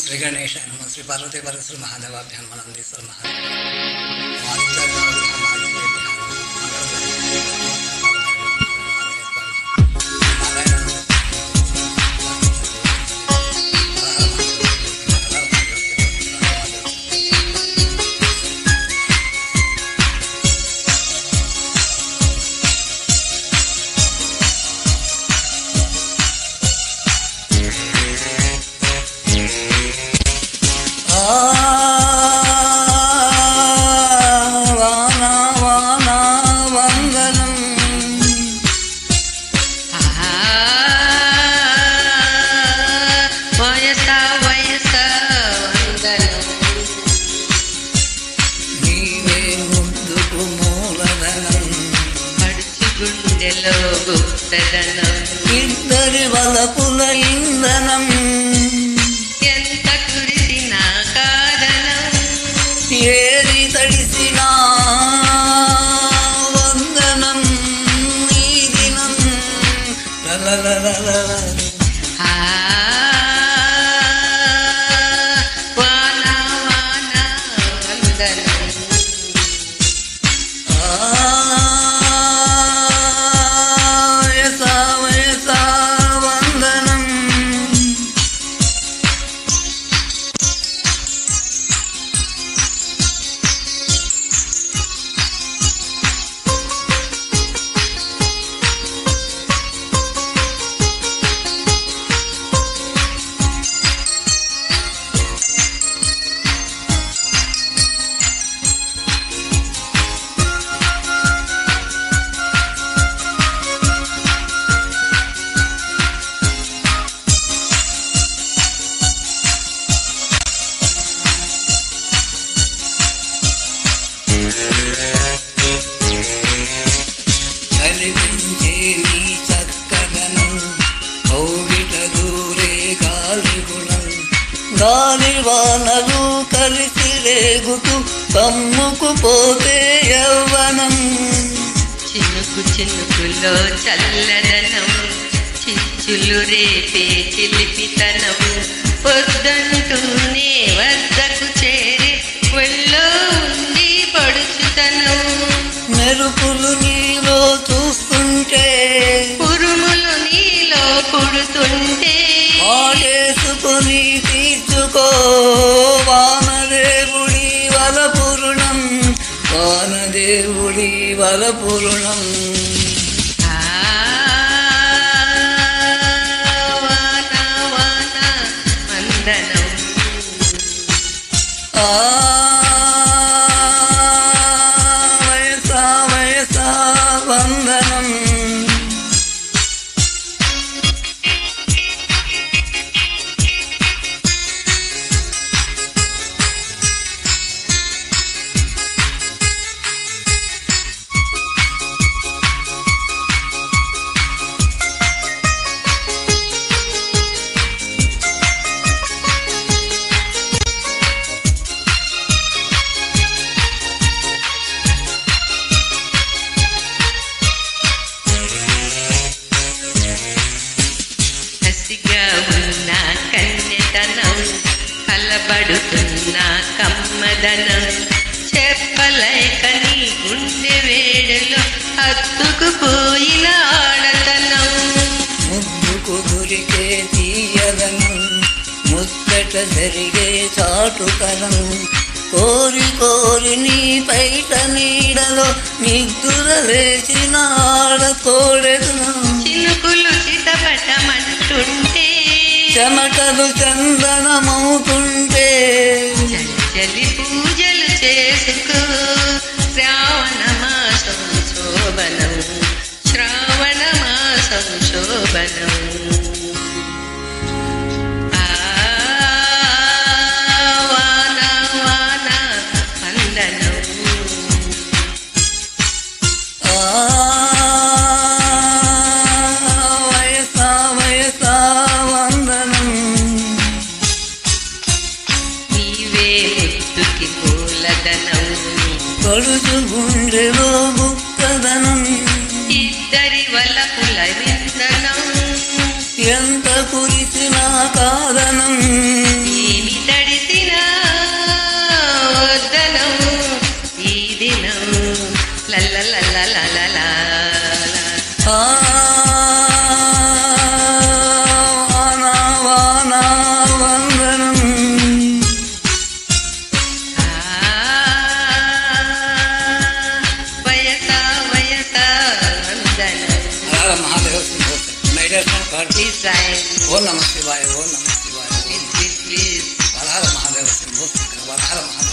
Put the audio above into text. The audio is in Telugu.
శ్రీ గణేశాయ నమః. శ్రీ పార్వతీ పరమేశ్వర మహాదేవాభ్యాం మనందీశ్వర మహాదేవ. ఇద్దరి వలపుల ఇంధనం ఎంత కురిసినా కాదనం ఏరి తడిసిన వందనం ఈ దినం వాన వాన వందనం కనిపించే నీ చక్కదనం కౌగిట దూరే గాలి గుణం గాలి వానలు కలిసి రేగుతూ కమ్ముకుపోతే యవ్వనం చినుకు చినుకులో చల్లదనం చిచ్చులు రేపే చిలిపితనం పొద్దంటూనే వద్దకు చేరి ఒళ్ళో ఉంది పడుచుతనం మెరుపులు నీలో చూస్తుంటే ఉరుములు నీలో పుడుతుంటే ఆడేసుకొని తీర్చుకో వానదేవుడి వలపురుణం వానదేవుడి వలపురుణం వాన వాన వందనం వయసా వయసా వందనం కసిగా ఉన్న కన్యతనం కలబడుతున్న కమ్మదనం చెప్పలేక నీ గుండె వేడిలో హత్తుకుపోయిన ఆడతనం ముద్దుకు దొరికే తీయదనం ముచ్చట జరిగే చాటుకనం కోరి కోరి నీ పైట నీడలో నిద్దుర లేచిన ఆడతోడెదనం చినుకులు చితపటమంటుంటే చెమటలు చందనమవుతుంటే చలి పూజలు చేసుకో శ్రావణ మాసం శోభనం శ్రావణ మాసం శోభనం వాన వాన వందనం వయసా వయసా వందనం నీవే ముద్దుకి పూలదనం పడుచు గుండెలో గుప్తదనం ఇద్దరి వలపుల విందనం ఎంత కురిసినా కాదనం ఏమి వందనం వయసా వయసా వందనం Hara Mahadeva meditation card please రాయండి ఓం నమ శివాయ ఓం నమ శివాయ please please please Hara Mahadeva Shambho Shankara Hara Mahadeva